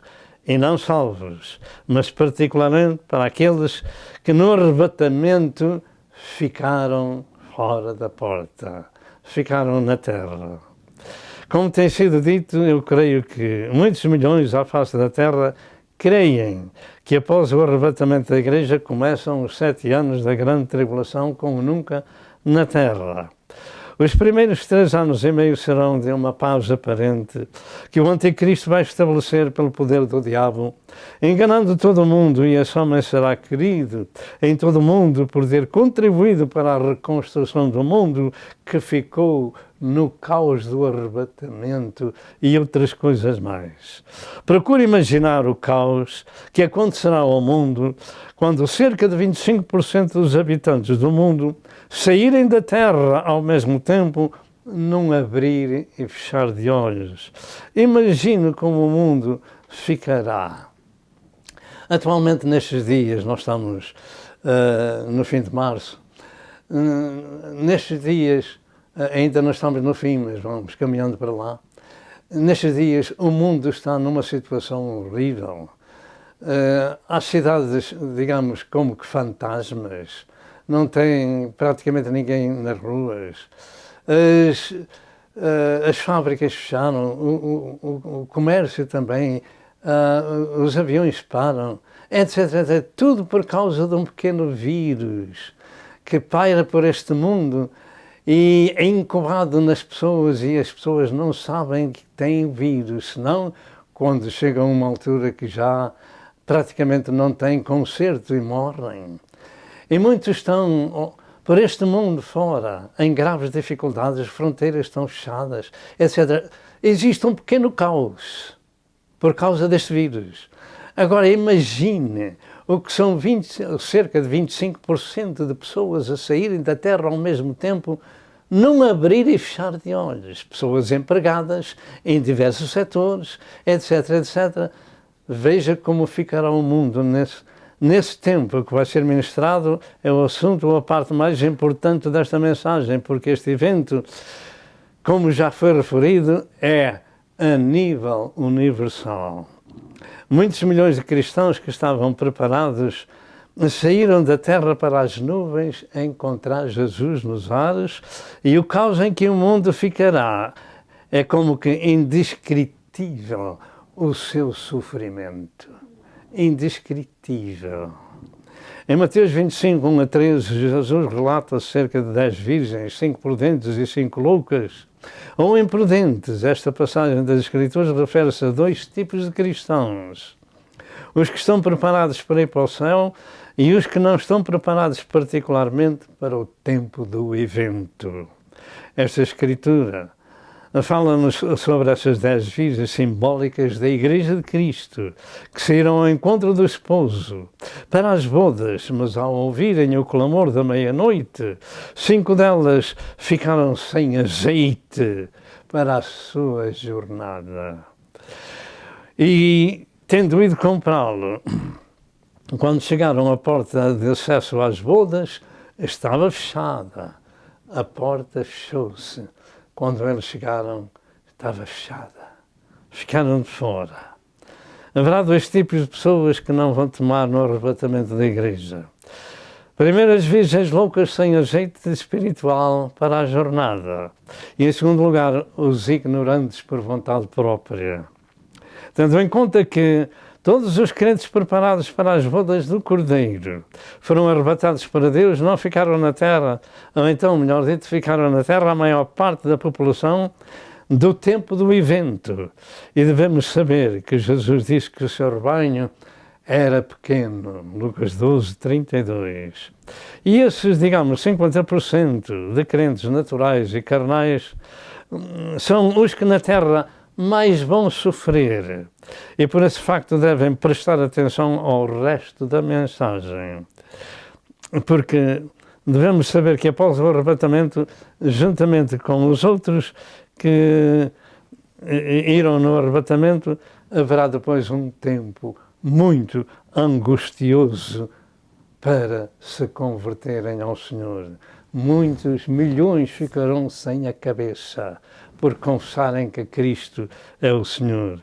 e não salvos, mas particularmente para aqueles que no arrebatamento ficaram fora da porta, ficaram na terra. Como tem sido dito, eu creio que muitos milhões à face da terra creem que após o arrebatamento da igreja começam os 7 anos da grande tribulação como nunca na terra. Os primeiros 3 anos e meio serão de uma paz aparente que o anticristo vai estabelecer pelo poder do diabo, enganando todo o mundo, e esse homem será querido em todo o mundo por ter contribuído para a reconstrução do mundo que ficou no caos do arrebatamento e outras coisas mais. Procure imaginar o caos que acontecerá ao mundo quando cerca de 25% dos habitantes do mundo saírem da terra ao mesmo tempo, num abrir e fechar de olhos. Imagine como o mundo ficará. Atualmente, nestes dias, nós estamos no fim de março, nestes dias, ainda não estamos no fim, mas vamos caminhando para lá. Nestes dias, o mundo está numa situação horrível. Há cidades, digamos, como que fantasmas, não tem praticamente ninguém nas ruas, as fábricas fecharam, o comércio também, os aviões param, etc, etc. Tudo por causa de um pequeno vírus que paira por este mundo e é incubado nas pessoas, e as pessoas não sabem que têm vírus, senão quando chegam a uma altura que já praticamente não têm conserto e morrem. E muitos estão por este mundo fora, em graves dificuldades, as fronteiras estão fechadas, etc. Existe um pequeno caos por causa deste vírus. Agora imagine o que são cerca de 25% de pessoas a saírem da terra ao mesmo tempo, num abrir e fechar de olhos. Pessoas empregadas em diversos setores, etc, etc. Veja como ficará o mundo nesse tempo que vai ser ministrado. É o assunto, a parte mais importante desta mensagem, porque este evento, como já foi referido, é a nível universal. Muitos milhões de cristãos que estavam preparados saíram da terra para as nuvens a encontrar Jesus nos ares, e o caos em que o mundo ficará é como que indescritível o seu sofrimento. Indescritível. Em Mateus 25, 1 a 13, Jesus relata cerca de 10 virgens, 5 prudentes e 5 loucas, ou imprudentes. Esta passagem das Escrituras refere-se a 2 tipos de cristãos: os que estão preparados para ir para o céu e os que não estão preparados particularmente para o tempo do evento. Esta Escritura fala-nos sobre essas 10 virgens simbólicas da Igreja de Cristo, que saíram ao encontro do esposo para as bodas, mas ao ouvirem o clamor da meia-noite, 5 delas ficaram sem azeite para a sua jornada. E, tendo ido comprá-lo, quando chegaram à porta de acesso às bodas, estava fechada. A porta fechou-se. Quando eles chegaram, estava fechada. Ficaram de fora. Haverá 2 tipos de pessoas que não vão tomar no arrebatamento da igreja. Primeiro, as virgens loucas sem azeite espiritual para a jornada. E, em segundo lugar, os ignorantes por vontade própria. Tendo em conta que todos os crentes preparados para as bodas do Cordeiro foram arrebatados para Deus, não ficaram na terra, ou então, melhor dito, ficaram na terra a maior parte da população do tempo do evento. E devemos saber que Jesus disse que o seu rebanho era pequeno, Lucas 12, 32. E esses, digamos, 50% de crentes naturais e carnais são os que na terra mais vão sofrer, e por esse facto devem prestar atenção ao resto da mensagem, porque devemos saber que após o arrebatamento, juntamente com os outros que irão no arrebatamento, haverá depois um tempo muito angustioso para se converterem ao Senhor. Muitos milhões ficarão sem a cabeça por confessarem que Cristo é o Senhor.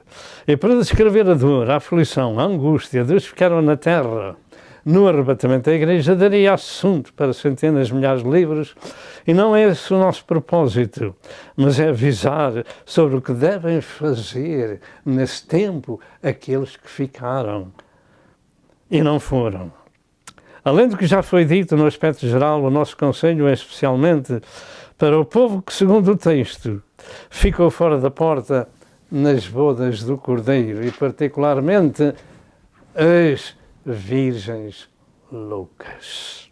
E para descrever a dor, a aflição, a angústia dos que ficaram na terra no arrebatamento da Igreja, daria assunto para centenas de milhares de livros, e não é esse o nosso propósito, mas é avisar sobre o que devem fazer nesse tempo aqueles que ficaram e não foram. Além do que já foi dito no aspecto geral, o nosso conselho é especialmente para o povo que, segundo o texto, ficou fora da porta nas bodas do Cordeiro, e particularmente as virgens loucas.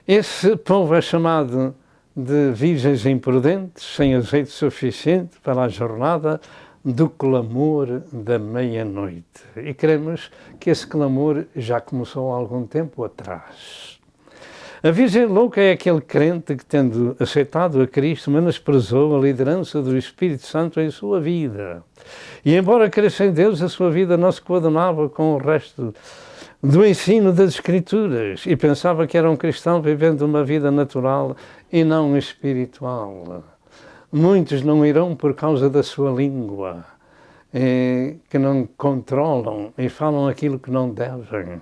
Esse povo é chamado de virgens imprudentes, sem azeite suficiente para a jornada do clamor da meia-noite. E cremos que esse clamor já começou há algum tempo atrás. A virgem louca é aquele crente que, tendo aceitado a Cristo, menosprezou a liderança do Espírito Santo em sua vida. E embora cresça em Deus, a sua vida não se coadunava com o resto do ensino das Escrituras e pensava que era um cristão vivendo uma vida natural e não espiritual. Muitos não irão por causa da sua língua, que não controlam e falam aquilo que não devem.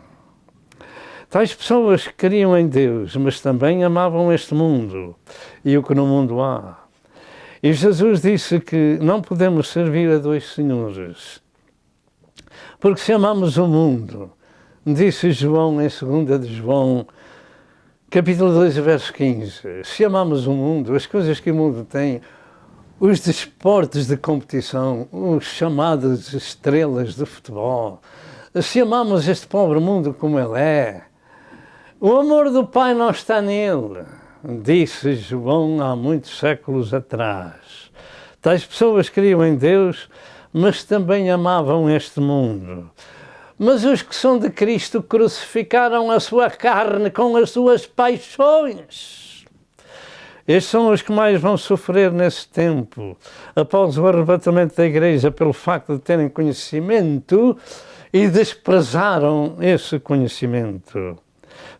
Tais pessoas que criam em Deus, mas também amavam este mundo e o que no mundo há. E Jesus disse que não podemos servir a dois senhores, porque se amamos o mundo, disse João em 2 de João, capítulo 2, verso 15, se amamos o mundo, as coisas que o mundo tem, os desportos de competição, os chamados estrelas de futebol, se amamos este pobre mundo como ele é, o amor do Pai não está nele, disse João há muitos séculos atrás. Tais pessoas criam em Deus, mas também amavam este mundo. Mas os que são de Cristo crucificaram a sua carne com as suas paixões. Estes são os que mais vão sofrer nesse tempo, após o arrebatamento da Igreja, pelo facto de terem conhecimento e desprezaram esse conhecimento.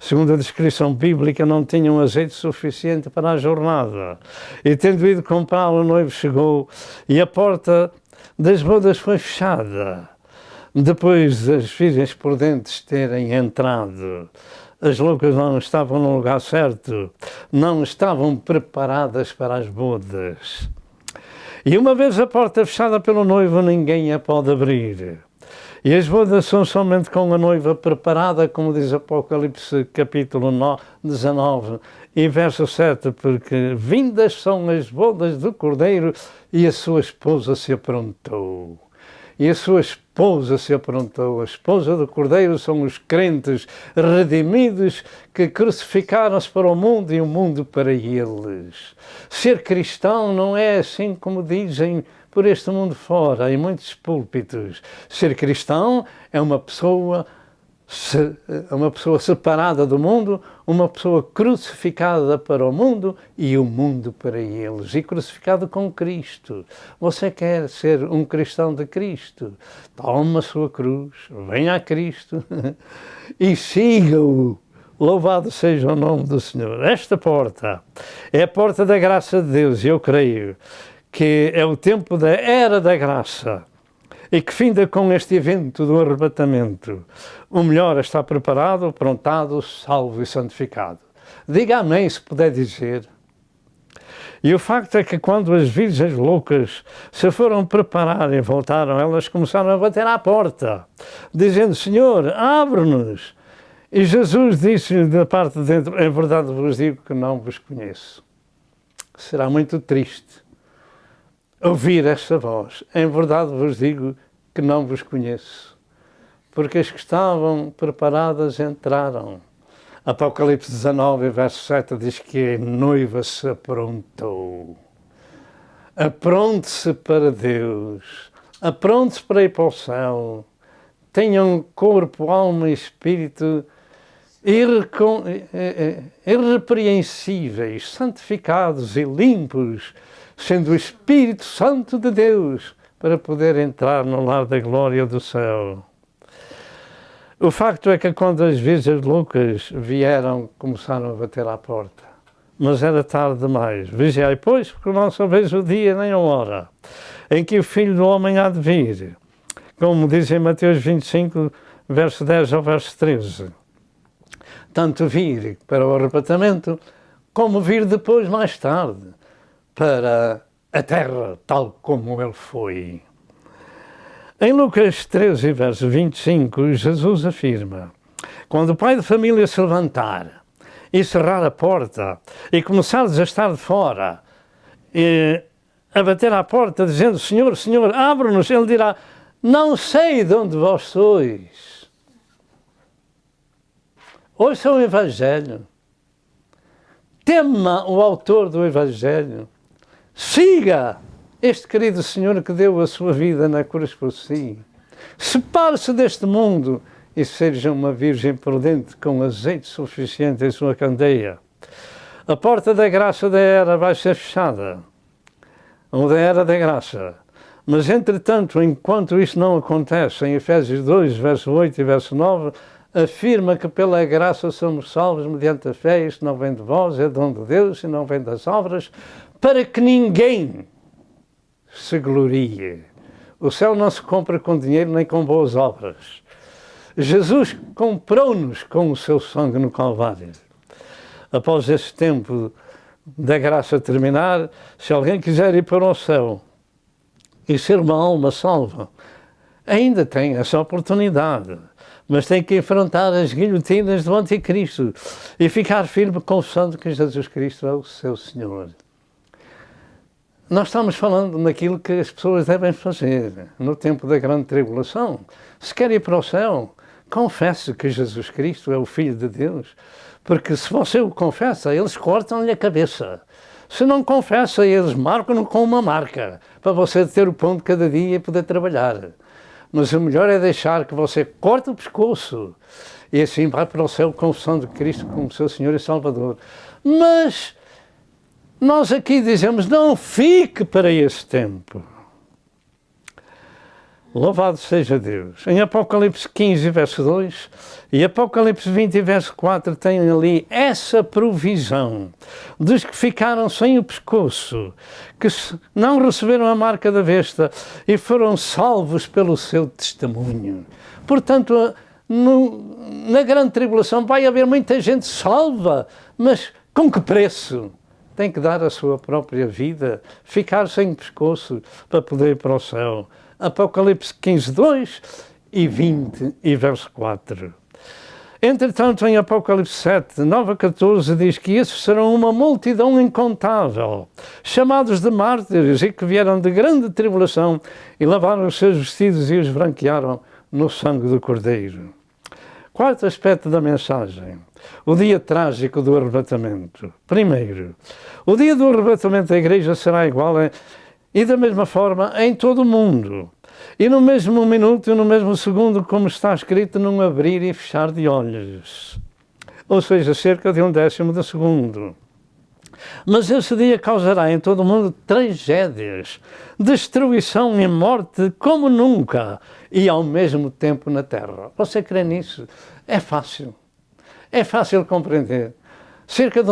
Segundo a descrição bíblica, não tinham azeite suficiente para a jornada. E tendo ido comprá-lo, o noivo chegou e a porta das bodas foi fechada. Depois das virgens prudentes terem entrado, as loucas não estavam no lugar certo, não estavam preparadas para as bodas. E uma vez a porta fechada pelo noivo, ninguém a pode abrir. E as bodas são somente com a noiva preparada, como diz Apocalipse capítulo 19 e verso 7, porque vindas são as bodas do Cordeiro e a sua esposa se aprontou. E a sua esposa se aprontou. A esposa do Cordeiro são os crentes redimidos que crucificaram-se para o mundo e o mundo para eles. Ser cristão não é assim como dizem por este mundo fora, em muitos púlpitos. Ser cristão é uma pessoa separada do mundo, uma pessoa crucificada para o mundo e o mundo para eles, e crucificado com Cristo. Você quer ser um cristão de Cristo? Toma a sua cruz, venha a Cristo e siga-o. Louvado seja o nome do Senhor. Esta porta é a porta da graça de Deus, e eu creio que é o tempo da era da graça, e que finda com este evento do arrebatamento. O melhor está preparado, aprontado, salvo e santificado. Diga amém se puder dizer. E o facto é que quando as virgens loucas se foram preparar e voltaram, elas começaram a bater à porta, dizendo: Senhor, abre-nos. E Jesus disse da parte de dentro: em verdade vos digo que não vos conheço. Será muito triste ouvir esta voz. Em verdade vos digo que não vos conheço. Porque as que estavam preparadas entraram. Apocalipse 19, verso 7 diz que a noiva se aprontou. Apronte-se para Deus. Apronte-se para ir para o céu. Tenham corpo, alma e espírito irrepreensíveis, santificados e limpos, sendo o Espírito Santo de Deus, para poder entrar no lar da glória do céu. O facto é que quando as virgens loucas vieram, começaram a bater à porta. Mas era tarde demais. Vigiai, pois, porque não sabeis o dia nem a hora em que o Filho do Homem há de vir. Como diz em Mateus 25, verso 10 ao verso 13. Tanto vir para o arrebatamento, como vir depois, mais tarde, para a terra, tal como ele foi. Em Lucas 13, verso 25, Jesus afirma: quando o pai de família se levantar e cerrar a porta e começares a estar de fora e a bater à porta dizendo: Senhor, Senhor, abre-nos, ele dirá: não sei de onde vós sois. Ouça o Evangelho. Tema o autor do Evangelho. Siga este querido Senhor que deu a sua vida na cruz por si. Separe-se deste mundo e seja uma virgem prudente com azeite suficiente em sua candeia. A porta da graça da era vai ser fechada, ou da era da graça. Mas, entretanto, enquanto isso não acontece, em Efésios 2, verso 8 e verso 9, afirma que pela graça somos salvos mediante a fé. Isto não vem de vós, é dom de Deus, e não vem das obras, para que ninguém se glorie. O céu não se compra com dinheiro nem com boas obras. Jesus comprou-nos com o seu sangue no Calvário. Após esse tempo da graça terminar, se alguém quiser ir para o céu e ser uma alma salva, ainda tem essa oportunidade, mas tem que enfrentar as guilhotinas do Anticristo e ficar firme confessando que Jesus Cristo é o seu Senhor. Nós estamos falando naquilo que as pessoas devem fazer no tempo da grande tribulação. Se quer ir para o céu, confesse que Jesus Cristo é o Filho de Deus, porque se você o confessa, eles cortam-lhe a cabeça. Se não confessa, eles marcam-no com uma marca, para você ter o pão de cada dia e poder trabalhar. Mas o melhor é deixar que você corte o pescoço e assim vai para o céu confessando Cristo como seu Senhor e Salvador. Mas nós aqui dizemos: não fique para esse tempo. Louvado seja Deus. Em Apocalipse 15, verso 2 e Apocalipse 20, verso 4, tem ali essa provisão dos que ficaram sem o pescoço, que não receberam a marca da besta e foram salvos pelo seu testemunho. Portanto, na grande tribulação vai haver muita gente salva, mas com que preço? Tem que dar a sua própria vida, ficar sem pescoço para poder ir para o céu. Apocalipse 15, 2 e 20 e verso 4. Entretanto, em Apocalipse 7, 9 a 14, diz que esses serão uma multidão incontável, chamados de mártires e que vieram de grande tribulação e lavaram os seus vestidos e os branquearam no sangue do Cordeiro. Quarto aspecto da mensagem: o dia trágico do arrebatamento. Primeiro, o dia do arrebatamento da igreja será igual e da mesma forma em todo o mundo. E no mesmo minuto e no mesmo segundo, como está escrito, num abrir e fechar de olhos. Ou seja, cerca de 1/10 de segundo. Mas esse dia causará em todo o mundo tragédias, destruição e morte como nunca, e ao mesmo tempo na terra. Você crê nisso? É fácil. É fácil compreender. Cerca de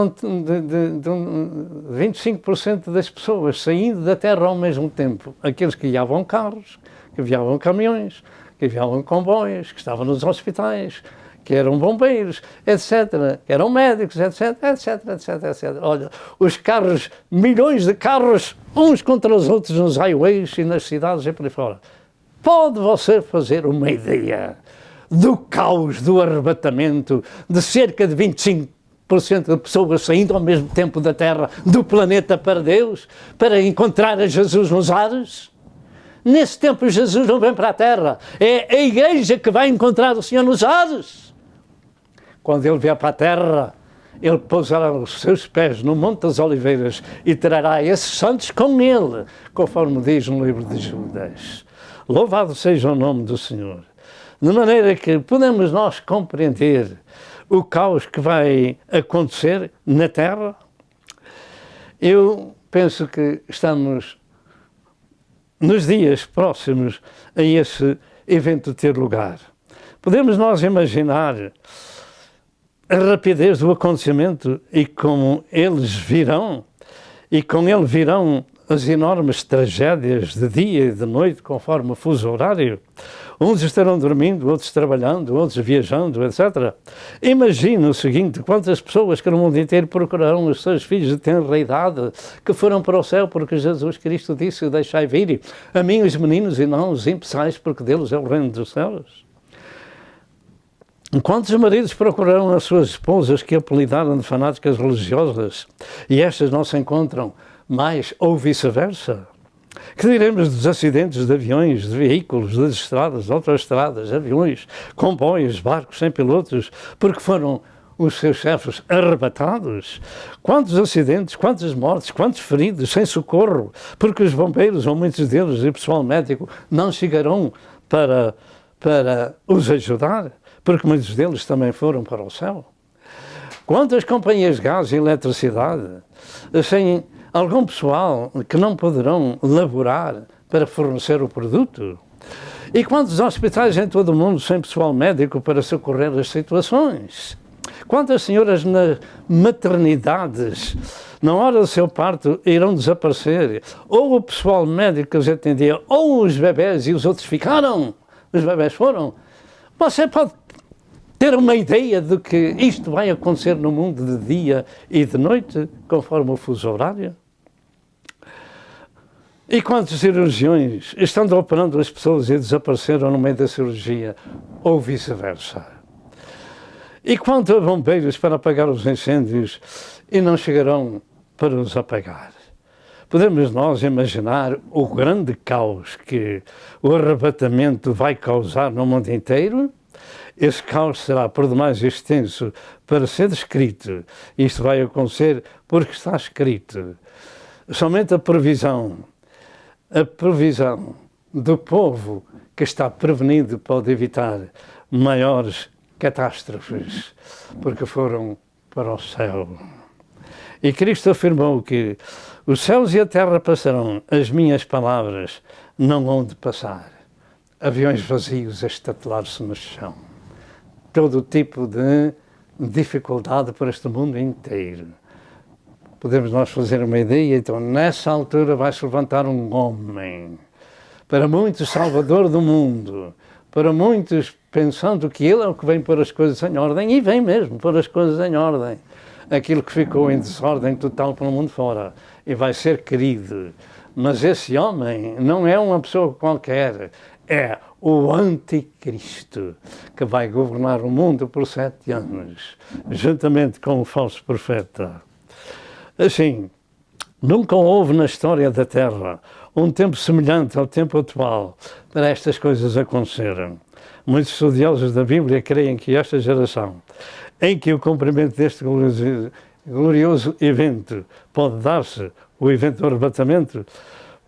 25% das pessoas saindo da terra ao mesmo tempo. Aqueles que guiavam carros, que guiavam caminhões, que guiavam comboios, que estavam nos hospitais, que eram bombeiros, etc., que eram médicos, etc., etc., etc., etc. Olha, os carros, milhões de carros, uns contra os outros nos highways e nas cidades e por aí fora. Pode você fazer uma ideia do caos, do arrebatamento, de cerca de 25% de pessoas saindo ao mesmo tempo da Terra, do planeta para Deus, para encontrar a Jesus nos ares? Nesse tempo Jesus não vem para a Terra, é a igreja que vai encontrar o Senhor nos ares. Quando Ele vier para a Terra, Ele pousará os seus pés no Monte das Oliveiras e trará esses santos com Ele, conforme diz no livro de Judas. Louvado seja o nome do Senhor. De maneira que podemos nós compreender o caos que vai acontecer na Terra? Eu penso que estamos nos dias próximos a esse evento ter lugar. Podemos nós imaginar a rapidez do acontecimento e como eles virão, e com ele virão as enormes tragédias de dia e de noite, conforme o fuso horário. Uns estarão dormindo, outros trabalhando, outros viajando, etc. Imagina o seguinte: quantas pessoas que no mundo inteiro procurarão os seus filhos de tenra idade que foram para o céu, porque Jesus Cristo disse: deixai vir a mim os meninos e não os impeçais, porque deles é o reino dos céus. Quantos maridos procurarão as suas esposas que apelidaram de fanáticas religiosas e estas não se encontram mais, ou vice-versa? Que diremos dos acidentes de aviões, de veículos, das estradas, autoestradas, aviões, comboios, barcos sem pilotos, porque foram os seus chefes arrebatados? Quantos acidentes, quantas mortes, quantos feridos sem socorro, porque os bombeiros, ou muitos deles, e o pessoal médico, não chegarão para os ajudar, porque muitos deles também foram para o céu? Quantas companhias de gás e eletricidade, sem algum pessoal que não poderão laborar para fornecer o produto? E quantos hospitais em todo o mundo sem pessoal médico para socorrer as situações? Quantas senhoras nas maternidades, na hora do seu parto, irão desaparecer? Ou o pessoal médico que os atendia, ou os bebés, e os outros ficaram? Os bebés foram? Você pode ter uma ideia de que isto vai acontecer no mundo de dia e de noite, conforme o fuso horário? E quantos cirurgiões, estando operando as pessoas e desapareceram no meio da cirurgia, ou vice-versa? E quantos bombeiros para apagar os incêndios e não chegarão para os apagar? Podemos nós imaginar o grande caos que o arrebatamento vai causar no mundo inteiro? Esse caos será por demais extenso para ser descrito. Isto vai acontecer porque está escrito. Somente a previsão do povo que está prevenido pode evitar maiores catástrofes, porque foram para o céu. E Cristo afirmou que os céus e a terra passarão, as minhas palavras não hão de passar. Aviões vazios a estatelar-se no chão. Todo tipo de dificuldade para este mundo inteiro. Podemos nós fazer uma ideia, então nessa altura vai-se levantar um homem, para muitos salvador do mundo, para muitos pensando que ele é o que vem pôr as coisas em ordem, e vem mesmo pôr as coisas em ordem. Aquilo que ficou em desordem total pelo mundo fora, e vai ser querido. Mas esse homem não é uma pessoa qualquer, é o anticristo, que vai governar o mundo por 7 anos, juntamente com o falso profeta. Assim, nunca houve na história da Terra um tempo semelhante ao tempo atual para estas coisas acontecerem. Muitos estudiosos da Bíblia creem que esta geração, em que o cumprimento deste glorioso evento pode dar-se, o evento do arrebatamento,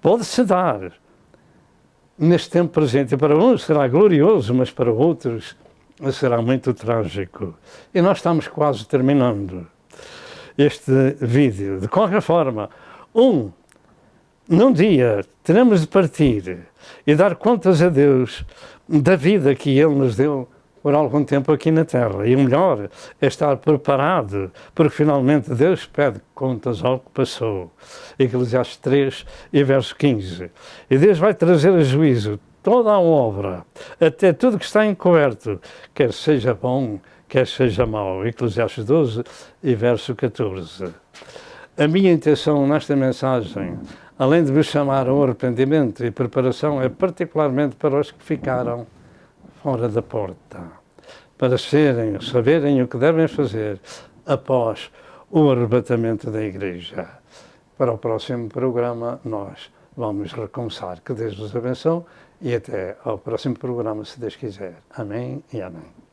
pode-se dar neste tempo presente. Para uns será glorioso, mas para outros será muito trágico. E nós estamos quase terminando este vídeo. De qualquer forma, num dia teremos de partir e dar contas a Deus da vida que Ele nos deu por algum tempo aqui na Terra. E o melhor é estar preparado, porque finalmente Deus pede contas ao que passou. Eclesiastes 3 e verso 15. E Deus vai trazer a juízo toda a obra, até tudo que está encoberto, quer seja bom, quer seja mau. Eclesiastes 12 e verso 14. A minha intenção nesta mensagem, além de vos chamar ao arrependimento e preparação, é particularmente para os que ficaram fora da porta, para saberem o que devem fazer após o arrebatamento da Igreja. Para o próximo programa nós vamos recomeçar. Que Deus vos abençoe e até ao próximo programa, se Deus quiser. Amém e amém.